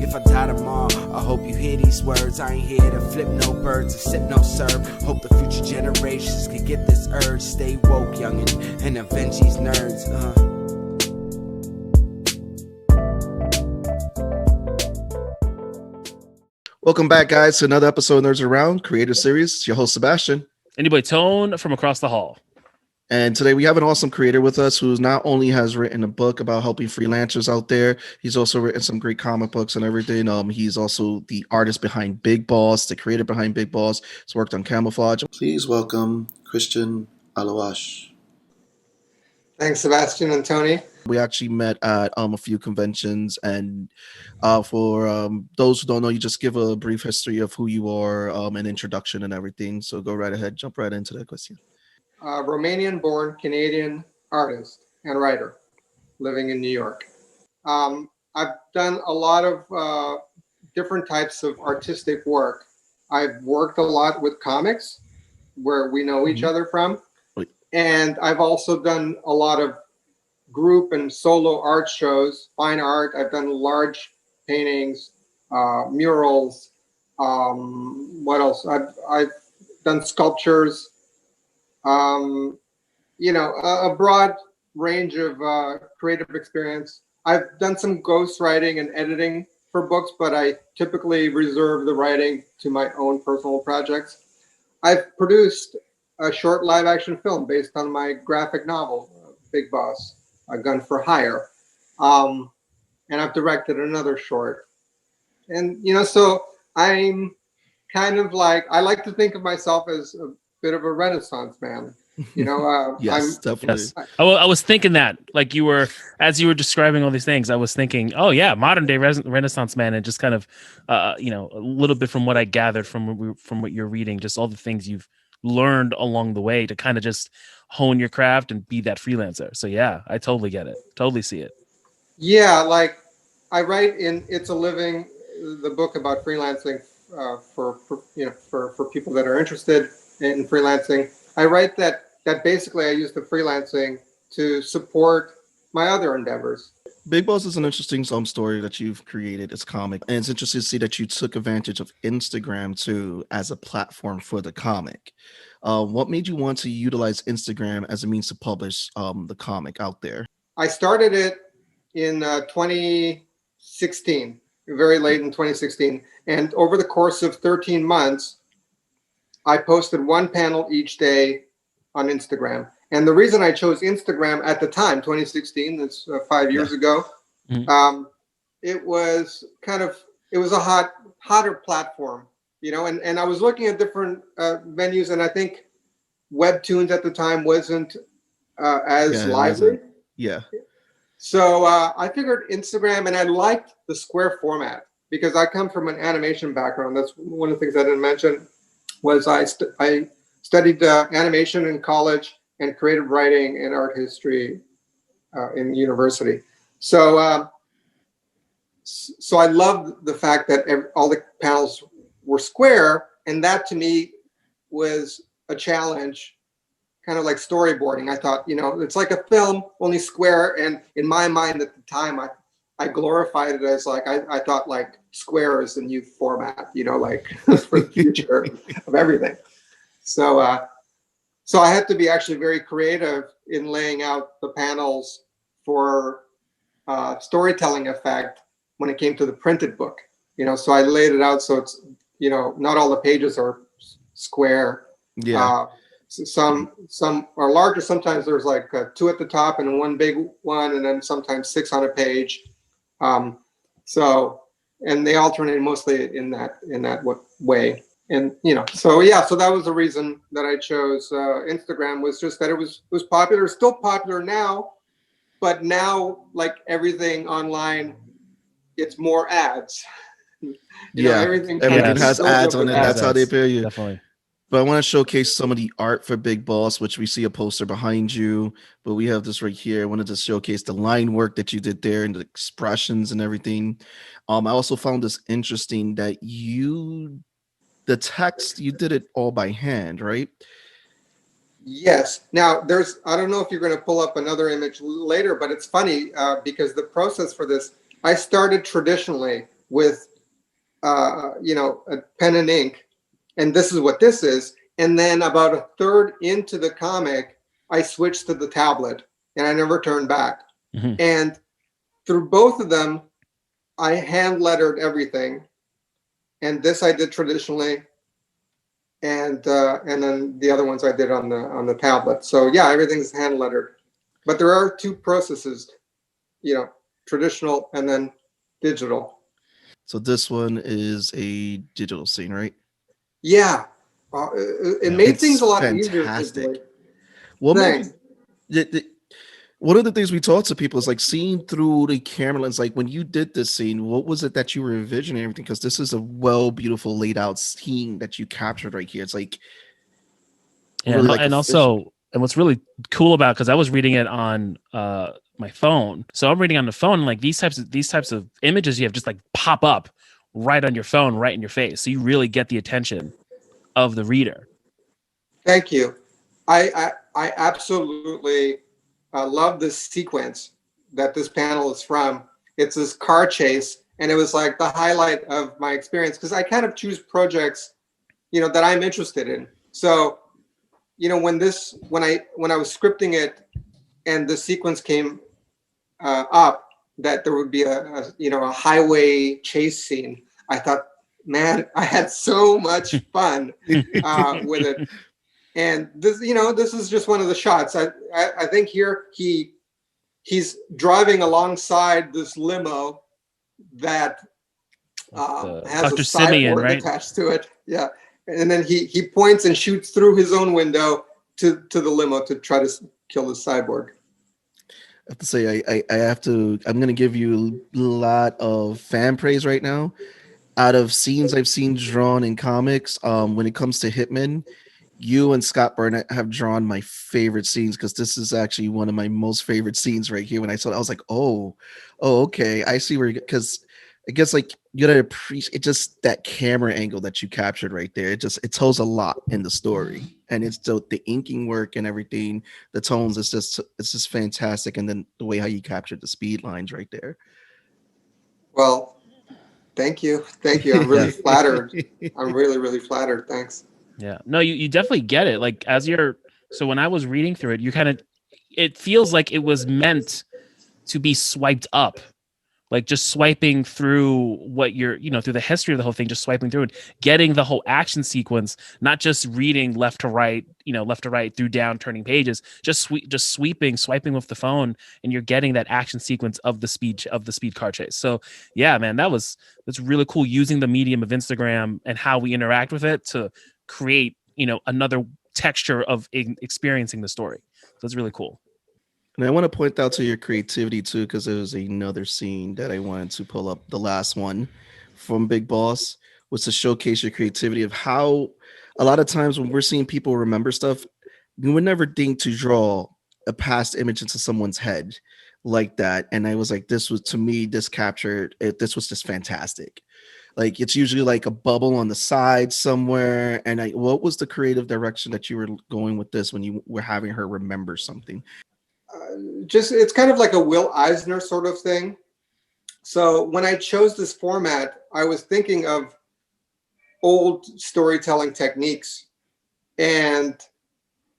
if I die tomorrow. I hope you hear these words. I ain't here to flip no birds or sip no syrup. Hope the future generations can get this urge. Stay woke, youngin', and avenge these nerds. Welcome back, guys, to another episode of Nerds Around Creator Series. It's your host, Sebastian. And your boy Tone from across the hall. And today we have an awesome creator with us who not only has written a book about helping freelancers out there, he's also written some great comic books and everything. He's also the artist behind Big Boss, the creator behind Big Boss. He's worked on Camouflage. Please welcome Cristian Aluas. Thanks, Sebastian and Tony. We actually met at a few conventions, and for those who don't know, you just give a brief history of who you are, an introduction and everything. So go right ahead, jump right into that question. Romanian-born Canadian artist and writer living in New York. I've done a lot of different types of artistic work. I've worked a lot with comics, where we know each other from. And I've also done a lot of group and solo art shows, fine art. I've done large paintings, murals. What else? I've done sculptures. A broad range of creative experience. I've done some ghostwriting and editing for books, but I typically reserve the writing to my own personal projects. I've produced a short live action film based on my graphic novel, Big Boss, A Gun for Hire. And I've directed another short. And, so I'm kind of like, I like to think of myself as a bit of a Renaissance man. Yes, definitely. I was thinking that, like as you were describing all these things, I was thinking, oh yeah, modern day Renaissance man, and just kind of, a little bit from what I gathered from what you're reading, just all the things you've learned along the way to kind of just hone your craft and be that freelancer. So yeah, I totally get it. Totally see it. Yeah, like I write in It's a Living, the book about freelancing for people that are interested in freelancing. I write that basically I use the freelancing to support my other endeavors. Big Boss is an interesting story that you've created. It's comic, and it's interesting to see that you took advantage of Instagram too as a platform for the comic. What made you want to utilize Instagram as a means to publish the comic out there? I started it in 2016, very late in 2016, and over the course of 13 months, I posted one panel each day on Instagram. And the reason I chose Instagram at the time, 2016, that's 5 years ago, it was a hotter platform, and I was looking at different venues, and I think Webtoons at the time wasn't as lively. Yeah. So I figured Instagram, and I liked the square format because I come from an animation background. That's one of the things I didn't mention was I studied animation in college and creative writing and art history in university. So I loved the fact that all the panels were square, and that to me was a challenge, kind of like storyboarding. I thought, it's like a film, only square, and in my mind at the time, I glorified it as like, I thought like square is the new format, like for the future of everything. So I had to be actually very creative in laying out the panels for storytelling effect when it came to the printed book. So I laid it out so it's, not all the pages are square. Yeah. Some are larger. Sometimes there's like two at the top and one big one, and then sometimes 6 on a page. And they alternate mostly in that way. And so that was the reason that I chose Instagram, was just that it was popular, still popular now, but now like everything online, it's more ads. Everything has ads on it. That's how they pay you. Definitely. But I want to showcase some of the art for Big Boss, which we see a poster behind you, but we have this right here. I wanted to showcase the line work that you did there and the expressions and everything. I also found this interesting that the text, you did it all by hand, right? Yes. Now I don't know if you're going to pull up another image later, but it's funny because the process for this, I started traditionally with, you know, a pen and ink, and this is what this is. And then about a third into the comic, I switched to the tablet, and I never turned back. Mhm. And through both of them, I hand lettered everything, and this I did traditionally, and then the other ones I did on the tablet. So yeah, everything's hand lettered, but there are two processes, you know, traditional and then digital. So this one is a digital scene, right? Yeah, it made It's things a lot easier. fantastic. Visually. What made Thanks. one of the things we talk to people is like seeing through the camera lens. Like when you did this scene, what was it that you were envisioning? Everything, because this is a beautiful laid out scene that you captured right here. It's like really like and efficient. also, and what's really cool about, because I was reading it on my phone, so I'm reading on the phone, and like these types of images you have just like pop up right on your phone, right in your face, so you really get the attention of the reader. Thank you. I absolutely love this sequence that this panel is from. It's this car chase, and it was like the highlight of my experience because I kind of choose projects, you know, that I'm interested in. So, you know, when I was scripting it, and the sequence came up that there would be a highway chase scene, I thought, man, I had so much fun with it. And this is just one of the shots. I think here he's driving alongside this limo that has Dr. a Simeon, cyborg right? attached to it. Yeah, and then he points and shoots through his own window to the limo to try to kill the cyborg. I have to say, I'm going to give you a lot of fan praise right now. Out of scenes I've seen drawn in comics, when it comes to Hitman, you and Scott Burnett have drawn my favorite scenes, because this is actually one of my most favorite scenes right here. When I saw it, I was like, oh, okay. I see where, because I guess like you gotta appreciate it, just that camera angle that you captured right there. It tells a lot in the story, and it's the inking work and everything, the tones. It's just fantastic, and then the way how you captured the speed lines right there. Well, thank you. I'm really flattered. I'm really, really flattered. Thanks. Yeah, no, you definitely get it. Like so when I was reading through it, it feels like it was meant to be swiped up, like just swiping through what you're, through the history of the whole thing, just swiping through and getting the whole action sequence, not just reading left to right through down turning pages, just swiping with the phone, and you're getting that action sequence of the speed car chase. So yeah, man, that's really cool, using the medium of Instagram and how we interact with it to create, another texture of experiencing the story. So it's really cool. And I want to point out to your creativity too, because there was another scene that I wanted to pull up. The last one from Big Boss was to showcase your creativity of how a lot of times when we're seeing people remember stuff, we would never think to draw a past image into someone's head like that. And I was like, this was just fantastic. Like it's usually like a bubble on the side somewhere. And what was the creative direction that you were going with this when you were having her remember something? It's kind of like a Will Eisner sort of thing. So when I chose this format, I was thinking of old storytelling techniques, and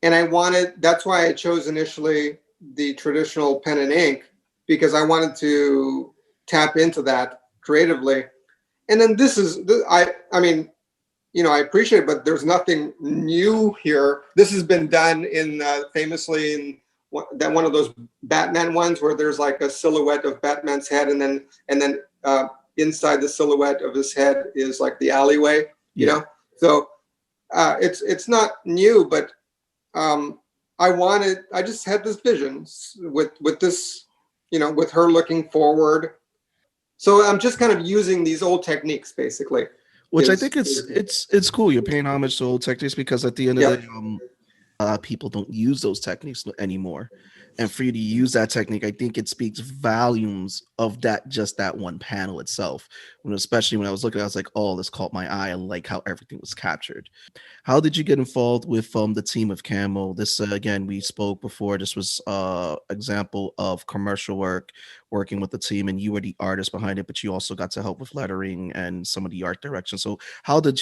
that's why I chose initially the traditional pen and ink, because I wanted to tap into that creatively. And then I appreciate it, but there's nothing new here. This has been done famously in one of those Batman ones where there's like a silhouette of Batman's head, and then inside the silhouette of his head is like the alleyway, you know? So it's not new, but I just had this vision with this, with her looking forward. So I'm just kind of using these old techniques, basically. Which I think it's cool. You're paying homage to old techniques, because at the end of the day, People don't use those techniques anymore. And for you to use that technique, I think it speaks volumes of that one panel itself. Especially when I was looking, I was like, oh, this caught my eye. I like how everything was captured. How did you get involved with the team of Camo? This again, we spoke before. This was example of commercial work, working with the team, and you were the artist behind it, but you also got to help with lettering and some of the art direction. So how did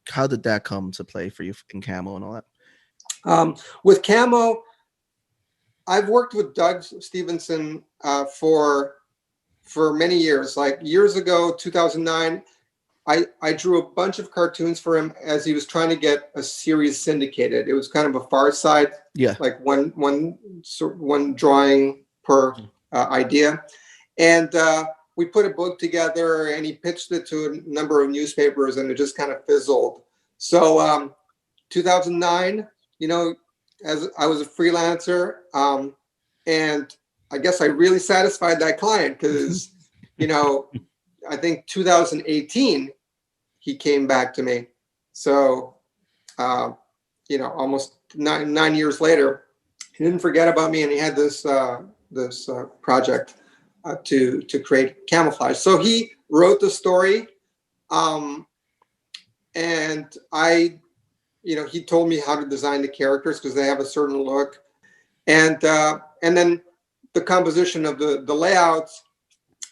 how did that come to play for you in Camo and all that? With Camo, I've worked with Doug Stevenson for many years. Like years ago, 2009, I drew a bunch of cartoons for him as he was trying to get a series syndicated. It was kind of a Far Side, like one drawing per idea, and we put a book together, and he pitched it to a number of newspapers, and it just kind of fizzled. So 2009, as I was a freelancer, and I guess I really satisfied that client because, I think 2018, he came back to me. So, almost nine years later, he didn't forget about me, and he had this project to create Camouflage. So he wrote the story, and he told me how to design the characters because they have a certain look, and then the composition of the layouts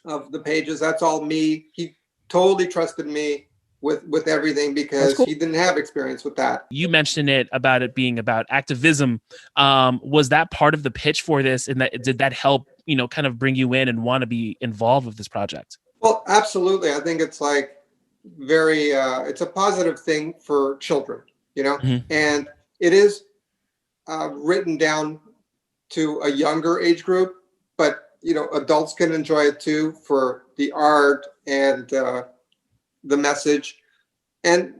of the pages, that's all me. He totally trusted me with everything because he didn't have experience with that. You mentioned about it being about activism. Was that part of the pitch for this, and did that help kind of bring you in and want to be involved with this project? Well, absolutely. I think it's like very it's a positive thing for children, and it is written down to a younger age group, but adults can enjoy it too for the art and the message. And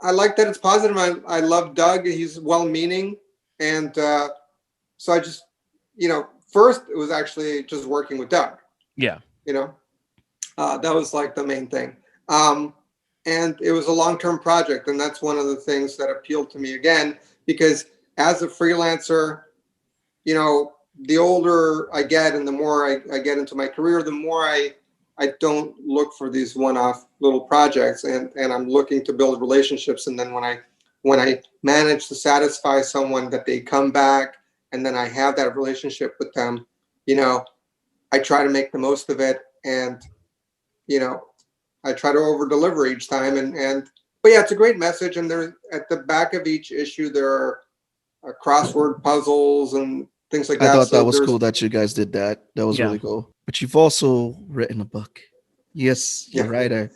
I like that it's positive. I love Doug. He's well-meaning, and so I just first it was actually just working with Doug. That was like the main thing, and it was a long-term project, and that's one of the things that appealed to me again, because as a freelancer, the older I get and the more I get into my career, the more I don't look for these one-off little projects, and I'm looking to build relationships. And then when I manage to satisfy someone, that they come back, and then I have that relationship with them, I try to make the most of it, and I try to over deliver each time. But yeah, it's a great message. And there at the back of each issue there are crossword puzzles and things like that. I thought that was cool that you guys did that. That was really cool. But you've also written a book. Yes, you're a writer.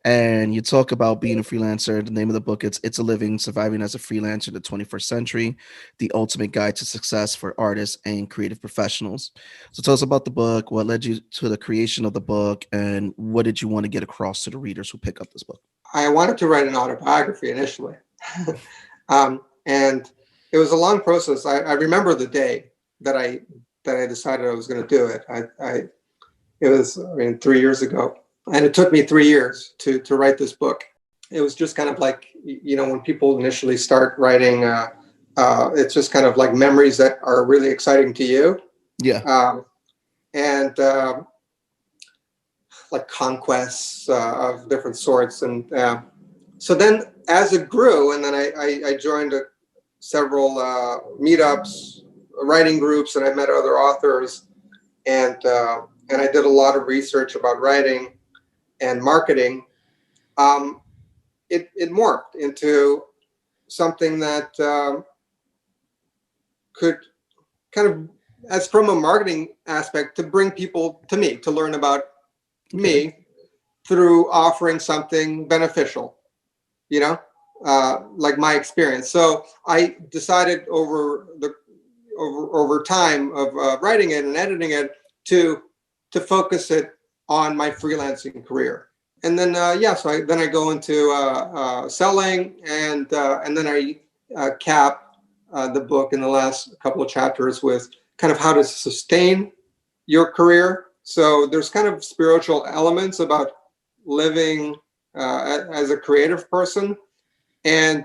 And you talk about being a freelancer. The name of the book, It's a Living, Surviving as a Freelancer in the 21st Century, The Ultimate Guide to Success for Artists and Creative Professionals. So tell us about the book, what led you to the creation of the book, and what did you want to get across to the readers who pick up this book? I wanted to write an autobiography initially. And it was a long process. I remember the day that I decided I was going to do it. It was 3 years ago, and it took me 3 years to write this book. It was just kind of like, when people initially start writing, it's just kind of like memories that are really exciting to you. And like conquests of different sorts. And so then as it grew, and then I joined several meetups, writing groups, and I met other authors, and I did a lot of research about writing and marketing. It morphed into something that could kind of, as from a marketing aspect, to bring people to me, to learn about me through offering something beneficial, like my experience. So I decided over time of writing it and editing it to focus it on my freelancing career. And then so I go into selling, and then I cap the book in the last couple of chapters with kind of how to sustain your career. So there's kind of spiritual elements about living as a creative person, and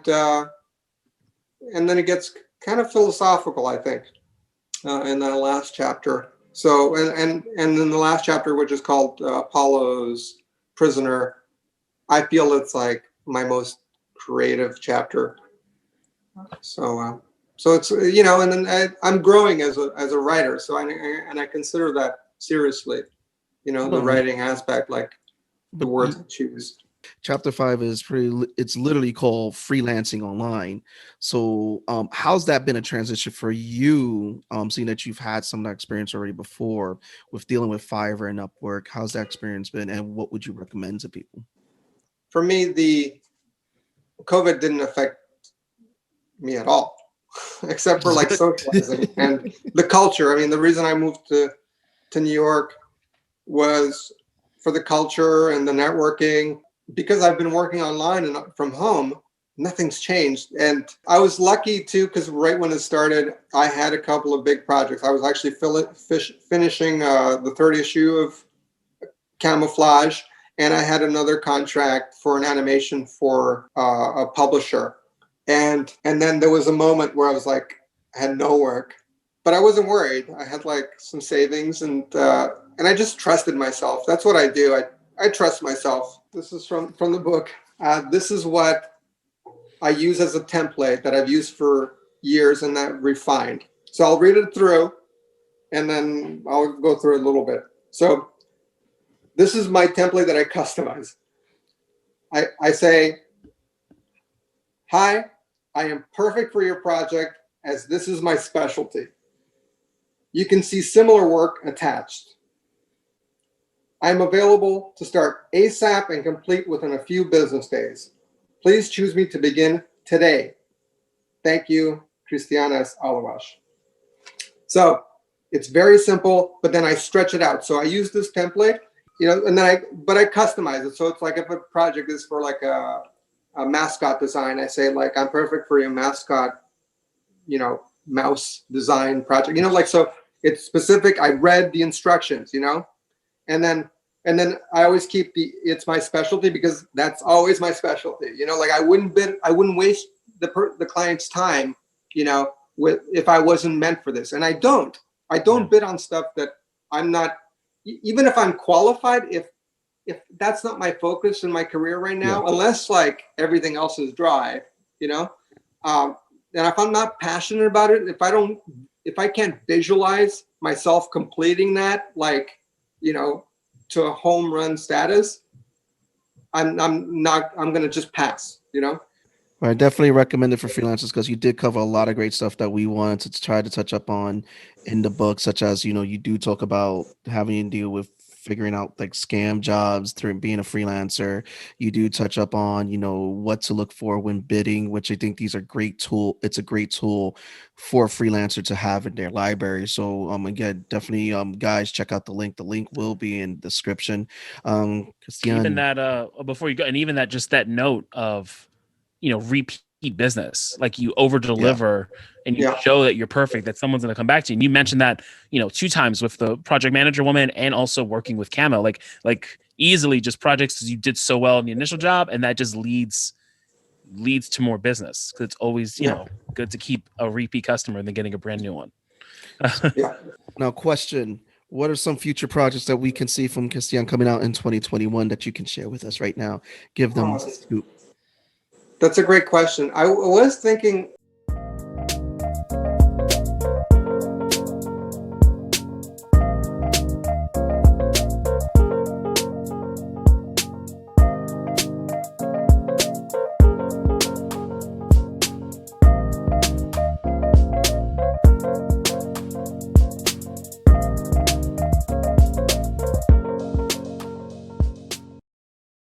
then it gets kind of philosophical, I think, in that last chapter. So, and in the last chapter, which is called Apollo's Prisoner, I feel it's like my most creative chapter. So, so it's, you know, and then I'm growing as a writer. So I consider that seriously, you know, the writing aspect, like the words I choose. Chapter 5 is it's literally called Freelancing Online. So how's that been a transition for you, seeing that you've had some of that experience already before with dealing with Fiverr and Upwork? How's that experience been, and what would you recommend to people? For me, the COVID didn't affect me at all, except for like socializing and the culture. I mean, the reason I moved to New York was for the culture and the networking. Because I've been working online and from home, nothing's changed. And I was lucky too, because right when it started, I had a couple of big projects. I was actually finishing the third issue of Camouflage, and I had another contract for an animation for a publisher. And then there was a moment where I was like, I had no work, but I wasn't worried. I had like some savings, and I just trusted myself. That's what I do. I trust myself. This is from the book. This is what I use as a template that I've used for years and that refined. So I'll read it through and then I'll go through it a little bit. So this is my template that I customize. I say, hi, I am perfect for your project as this is my specialty. You can see similar work attached. I am available to start ASAP and complete within a few business days. Please choose me to begin today. Thank you, Cristian S. Aluas. So it's very simple, but then I stretch it out. So I use this template, you know, and then I customize it. So it's like if a project is for like a mascot design, I say like, I'm perfect for your mascot, you know, mouse design project, you know, like, so it's specific. I read the instructions, you know. And then I always keep it's my specialty because that's always my specialty. You know, like I wouldn't waste the client's time, you know, if I wasn't meant for this. And I don't bid on stuff that I'm not, even if I'm qualified, if that's not my focus in my career right now, unless like everything else is dry, you know, and if I'm not passionate about it, if I can't visualize myself completing that, like, you know, to a home run status, I'm going to just pass, you know? I definitely recommend it for freelancers because you did cover a lot of great stuff that we wanted to try to touch up on in the book, such as, you know, you do talk about having to deal with figuring out like scam jobs through being a freelancer. You do touch up on, you know, what to look for when bidding, which I think these are great tool. It's a great tool for a freelancer to have in their library. So again, definitely guys, check out the link. The link will be in the description. Cristian, Even that before you go, and even that just that note of, you know, repeat business, like you over deliver and you show that you're perfect, that someone's going to come back to you. And you mentioned that, you know, 2 times with the project manager woman and also working with Camo, like easily just projects you did so well in the initial job. And that just leads to more business. Cause it's always, you know, good to keep a repeat customer than getting a brand new one. Now question, what are some future projects that we can see from Cristian coming out in 2021 that you can share with us right now? Give them a scoop. That's a great question. I was thinking